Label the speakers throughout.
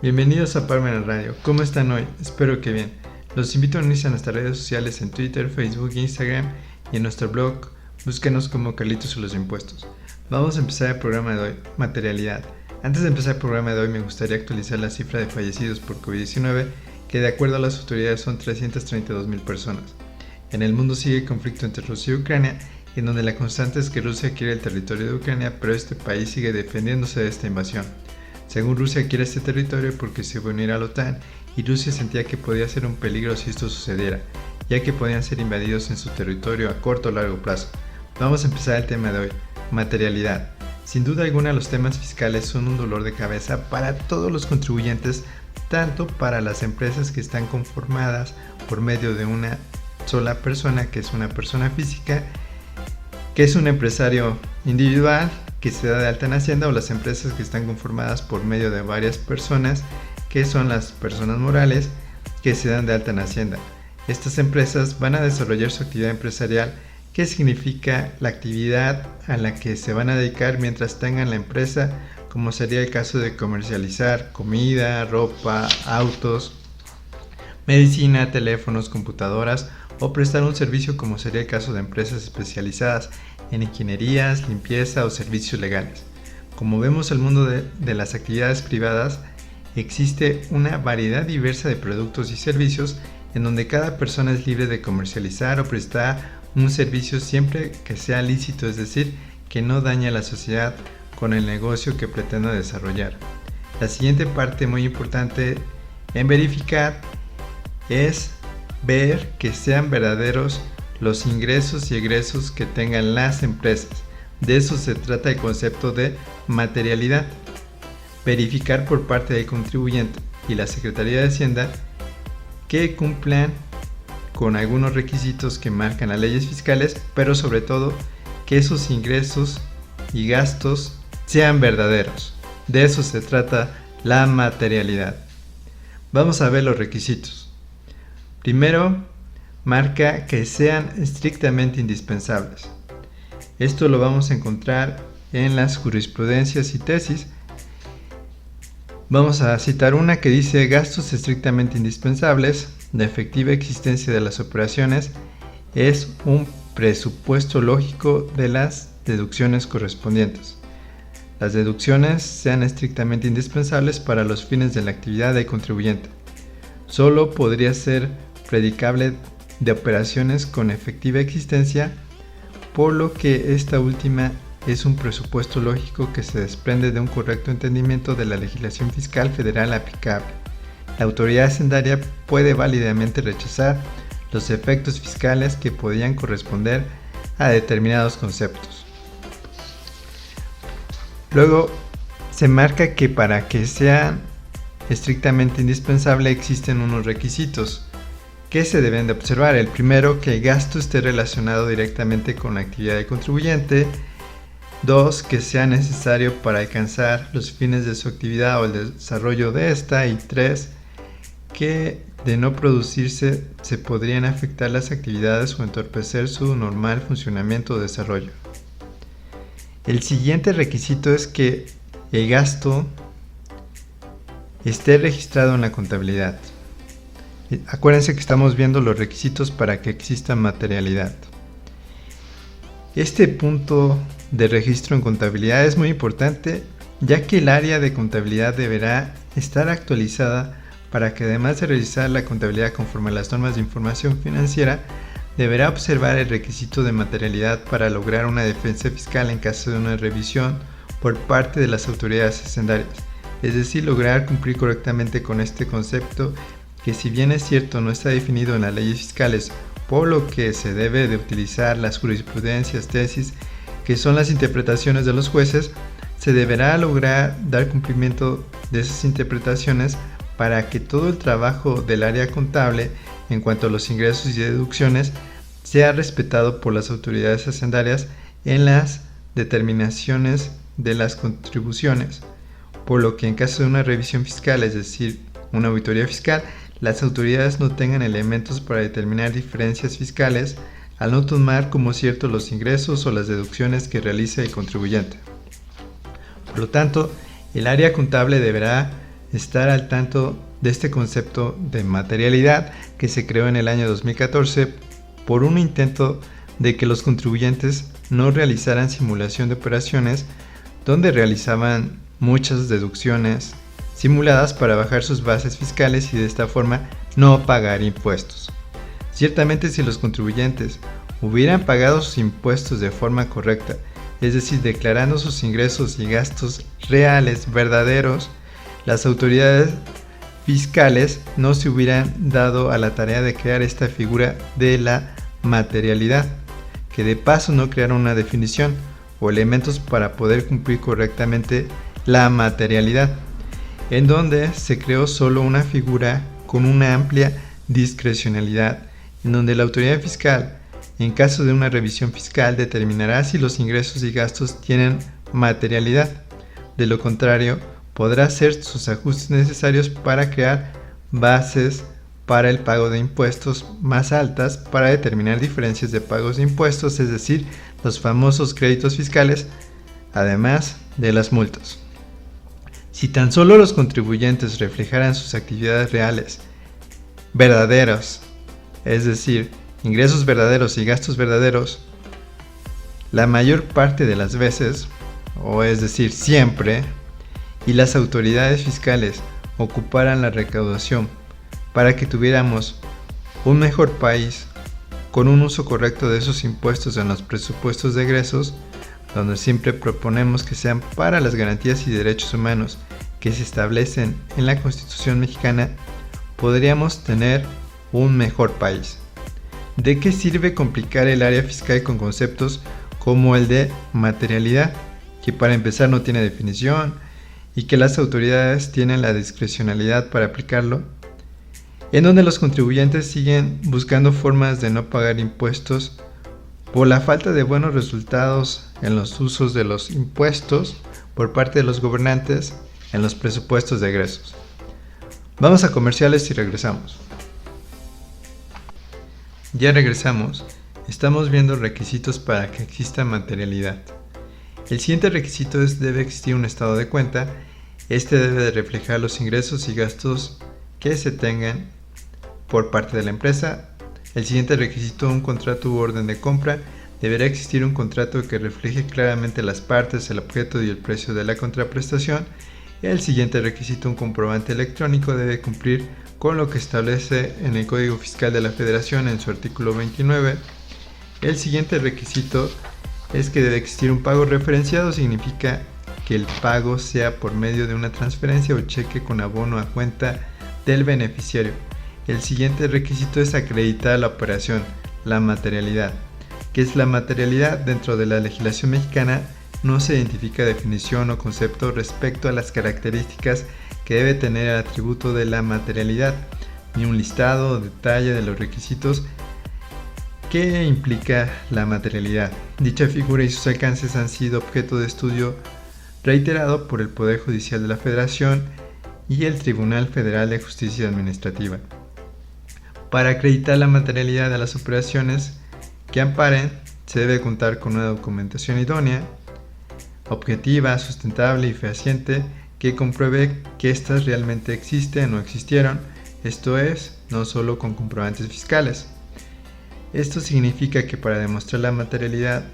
Speaker 1: Bienvenidos a Parmenas Radio. ¿Cómo están hoy? Espero que bien. Los invito a unirse a nuestras redes sociales en Twitter, Facebook, Instagram y en nuestro blog. Búsquenos como Carlitos y los Impuestos. Vamos a empezar el programa de hoy, materialidad. Antes de empezar el programa de hoy me gustaría actualizar la cifra de fallecidos por COVID-19, que de acuerdo a las autoridades son 332,000 personas. En el mundo sigue el conflicto entre Rusia y Ucrania, en donde la constante es que Rusia quiere el territorio de Ucrania, pero este país sigue defendiéndose de esta invasión. Según Rusia quiere este territorio porque se va a unir a la OTAN y Rusia sentía que podía ser un peligro si esto sucediera, ya que podían ser invadidos en su territorio a corto o largo plazo. Vamos a empezar el tema de hoy, materialidad. Sin duda alguna los temas fiscales son un dolor de cabeza para todos los contribuyentes, tanto para las empresas que están conformadas por medio de una sola persona, que es una persona física, que es un empresario individual que se da de alta en Hacienda, o las empresas que están conformadas por medio de varias personas, que son las personas morales que se dan de alta en Hacienda. Estas empresas van a desarrollar su actividad empresarial, que significa la actividad a la que se van a dedicar mientras tengan la empresa, como sería el caso de comercializar comida, ropa, autos, medicina, teléfonos, computadoras, o prestar un servicio como sería el caso de empresas especializadas en ingenierías, limpieza o servicios legales. Como vemos el mundo de las actividades privadas, existe una variedad diversa de productos y servicios en donde cada persona es libre de comercializar o prestar un servicio siempre que sea lícito, es decir, que no dañe a la sociedad con el negocio que pretenda desarrollar. La siguiente parte muy importante en verificar es ver que sean verdaderos los ingresos y egresos que tengan las empresas. De eso se trata el concepto de materialidad. Verificar por parte del contribuyente y la Secretaría de Hacienda que cumplan con algunos requisitos que marcan las leyes fiscales, pero sobre todo que esos ingresos y gastos sean verdaderos. De eso se trata la materialidad. Vamos a ver los requisitos. Primero, marca que sean estrictamente indispensables. Esto lo vamos a encontrar en las jurisprudencias y tesis. Vamos a citar una que dice: gastos estrictamente indispensables. La efectiva existencia de las operaciones es un presupuesto lógico de las deducciones correspondientes. Las deducciones sean estrictamente indispensables para los fines de la actividad del contribuyente. Solo podría ser predicable de operaciones con efectiva existencia, por lo que esta última es un presupuesto lógico que se desprende de un correcto entendimiento de la legislación fiscal federal aplicable. La autoridad hacendaria puede válidamente rechazar los efectos fiscales que podrían corresponder a determinados conceptos. Luego, se marca que para que sea estrictamente indispensable existen unos requisitos que se deben de observar. El primero, que el gasto esté relacionado directamente con la actividad del contribuyente. 2, que sea necesario para alcanzar los fines de su actividad o el desarrollo de esta. Y 3, que de no producirse se podrían afectar las actividades o entorpecer su normal funcionamiento o desarrollo. El siguiente requisito es que el gasto esté registrado en la contabilidad. Acuérdense que estamos viendo los requisitos para que exista materialidad. Este punto de registro en contabilidad es muy importante, ya que el área de contabilidad deberá estar actualizada para que, además de realizar la contabilidad conforme a las normas de información financiera, deberá observar el requisito de materialidad para lograr una defensa fiscal en caso de una revisión por parte de las autoridades hacendarias. Es decir, lograr cumplir correctamente con este concepto, que si bien es cierto no está definido en las leyes fiscales, por lo que se debe de utilizar las jurisprudencias, tesis, que son las interpretaciones de los jueces, se deberá lograr dar cumplimiento de esas interpretaciones para que todo el trabajo del área contable en cuanto a los ingresos y deducciones sea respetado por las autoridades hacendarias en las determinaciones de las contribuciones, por lo que en caso de una revisión fiscal, es decir, una auditoría fiscal, las autoridades no tengan elementos para determinar diferencias fiscales al no tomar como cierto los ingresos o las deducciones que realice el contribuyente. Por lo tanto, el área contable deberá estar al tanto de este concepto de materialidad que se creó en el año 2014 por un intento de que los contribuyentes no realizaran simulación de operaciones donde realizaban muchas deducciones simuladas para bajar sus bases fiscales y de esta forma no pagar impuestos. Ciertamente, si los contribuyentes hubieran pagado sus impuestos de forma correcta, es decir, declarando sus ingresos y gastos reales, verdaderos, las autoridades fiscales no se hubieran dado a la tarea de crear esta figura de la materialidad, que de paso no crearon una definición o elementos para poder cumplir correctamente la materialidad, en donde se creó solo una figura con una amplia discrecionalidad, en donde la autoridad fiscal, en caso de una revisión fiscal, determinará si los ingresos y gastos tienen materialidad. De lo contrario, podrá hacer sus ajustes necesarios para crear bases para el pago de impuestos más altas para determinar diferencias de pagos de impuestos, es decir, los famosos créditos fiscales, además de las multas. Si tan solo los contribuyentes reflejaran sus actividades reales, verdaderas, es decir, ingresos verdaderos y gastos verdaderos, la mayor parte de las veces, o es decir, siempre, y las autoridades fiscales ocuparan la recaudación para que tuviéramos un mejor país con un uso correcto de esos impuestos en los presupuestos de egresos, donde siempre proponemos que sean para las garantías y derechos humanos que se establecen en la Constitución mexicana, podríamos tener un mejor país. ¿De qué sirve complicar el área fiscal con conceptos como el de materialidad, que para empezar no tiene definición y que las autoridades tienen la discrecionalidad para aplicarlo, en donde los contribuyentes siguen buscando formas de no pagar impuestos por la falta de buenos resultados en los usos de los impuestos por parte de los gobernantes en los presupuestos de egresos? Vamos a comerciales y regresamos. Ya regresamos. Estamos viendo requisitos para que exista materialidad. El siguiente requisito es: debe existir un estado de cuenta. Este debe de reflejar los ingresos y gastos que se tengan por parte de la empresa. El siguiente requisito: un contrato u orden de compra. Deberá existir un contrato que refleje claramente las partes, el objeto y el precio de la contraprestación. El siguiente requisito: un comprobante electrónico, debe cumplir con lo que establece en el Código Fiscal de la Federación en su artículo 29. El siguiente requisito es que debe existir un pago referenciado, significa que el pago sea por medio de una transferencia o cheque con abono a cuenta del beneficiario. El siguiente requisito es acreditar la operación, la materialidad. ¿Qué es la materialidad? Dentro de la legislación mexicana no se identifica definición o concepto respecto a las características que debe tener el atributo de la materialidad, ni un listado o detalle de los requisitos que implica la materialidad. Dicha figura y sus alcances han sido objeto de estudio reiterado por el Poder Judicial de la Federación y el Tribunal Federal de Justicia Administrativa. Para acreditar la materialidad de las operaciones que amparen, se debe contar con una documentación idónea, objetiva, sustentable y fehaciente que compruebe que éstas realmente existen o existieron, esto es, no solo con comprobantes fiscales. Esto significa que para demostrar la materialidad,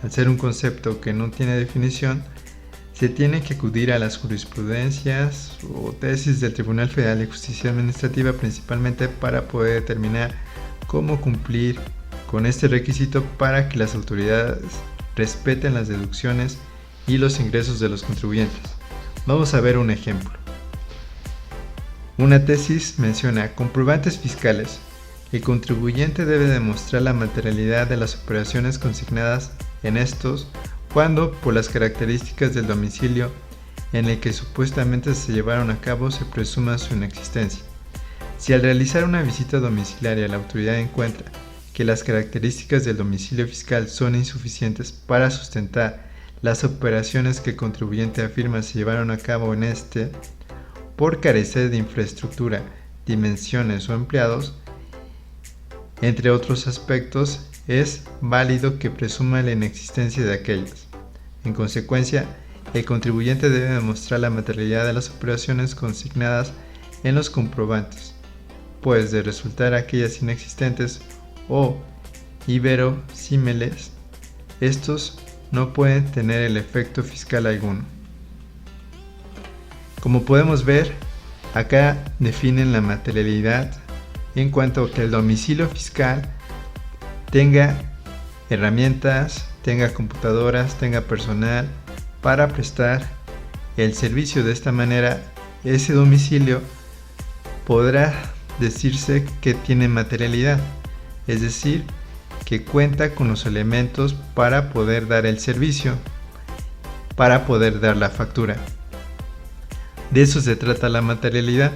Speaker 1: al ser un concepto que no tiene definición, se tiene que acudir a las jurisprudencias o tesis del Tribunal Federal de Justicia Administrativa principalmente para poder determinar cómo cumplir con este requisito para que las autoridades respeten las deducciones y los ingresos de los contribuyentes. Vamos a ver un ejemplo. Una tesis menciona comprobantes fiscales. El contribuyente debe demostrar la materialidad de las operaciones consignadas en estos cuando, por las características del domicilio en el que supuestamente se llevaron a cabo, se presuma su inexistencia. Si al realizar una visita domiciliaria la autoridad encuentra que las características del domicilio fiscal son insuficientes para sustentar las operaciones que el contribuyente afirma se llevaron a cabo en este, por carecer de infraestructura, dimensiones o empleados, entre otros aspectos, es válido que presuma la inexistencia de aquellas. En consecuencia, el contribuyente debe demostrar la materialidad de las operaciones consignadas en los comprobantes, pues de resultar aquellas inexistentes o inverosímiles, estos no pueden tener el efecto fiscal alguno. Como podemos ver, acá definen la materialidad en cuanto a que el domicilio fiscal tenga herramientas, tenga computadoras, tenga personal para prestar el servicio. De esta manera, ese domicilio podrá decirse que tiene materialidad, es decir, que cuenta con los elementos para poder dar el servicio, para poder dar la factura. De eso se trata la materialidad,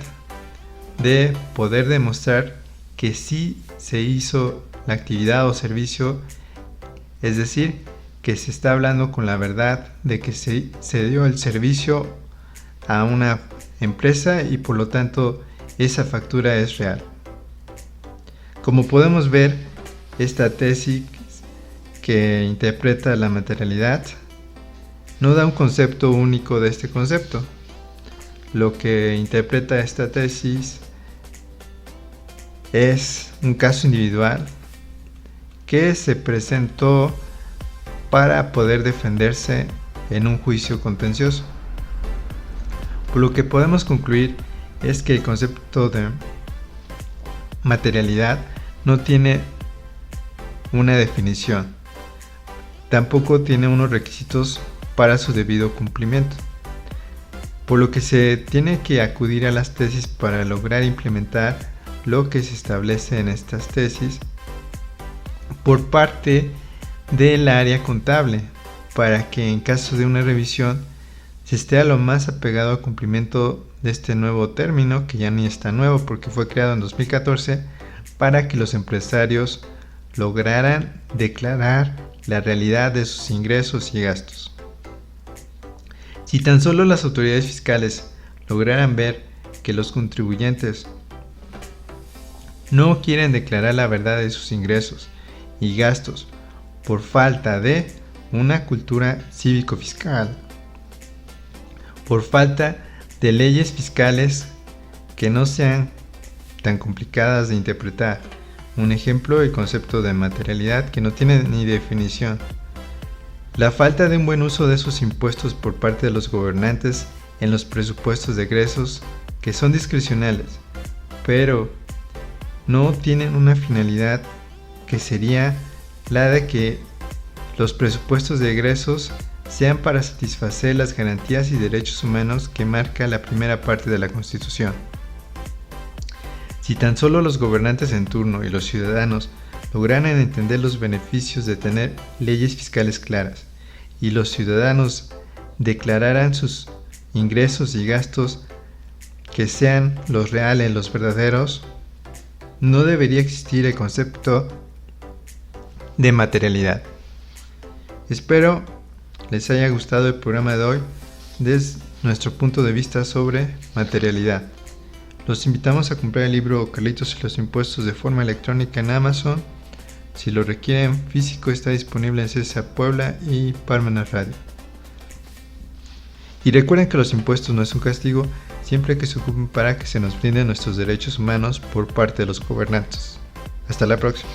Speaker 1: de poder demostrar que sí se hizo la actividad o servicio, es decir, que se está hablando con la verdad de que se dio el servicio a una empresa y por lo tanto esa factura es real. Como podemos ver, esta tesis que interpreta la materialidad no da un concepto único de este concepto. Lo que interpreta esta tesis es un caso individual que se presentó para poder defenderse en un juicio contencioso. Por lo que podemos concluir es que el concepto de materialidad no tiene una definición, tampoco tiene unos requisitos para su debido cumplimiento, por lo que se tiene que acudir a las tesis para lograr implementar lo que se establece en estas tesis por parte del área contable, para que en caso de una revisión se esté a lo más apegado al cumplimiento de este nuevo término, que ya ni está nuevo porque fue creado en 2014, para que los empresarios lograran declarar la realidad de sus ingresos y gastos. Si tan solo las autoridades fiscales lograran ver que los contribuyentes no quieren declarar la verdad de sus ingresos y gastos por falta de una cultura cívico-fiscal, por falta de leyes fiscales que no sean tan complicadas de interpretar. Un ejemplo, el concepto de materialidad, que no tiene ni definición. La falta de un buen uso de esos impuestos por parte de los gobernantes en los presupuestos de egresos, que son discrecionales, pero no tienen una finalidad que sería la de que los presupuestos de egresos sean para satisfacer las garantías y derechos humanos que marca la primera parte de la Constitución. Si tan solo los gobernantes en turno y los ciudadanos lograran entender los beneficios de tener leyes fiscales claras y los ciudadanos declararan sus ingresos y gastos que sean los reales, los verdaderos, no debería existir el concepto de materialidad. Espero les haya gustado el programa de hoy desde nuestro punto de vista sobre materialidad. Los invitamos a comprar el libro Carlitos y los impuestos de forma electrónica en Amazon. Si lo requieren físico, está disponible en CSA Puebla y Parmenas Radio. Y recuerden que los impuestos no es un castigo, siempre que se ocupen para que se nos brinden nuestros derechos humanos por parte de los gobernantes. Hasta la próxima.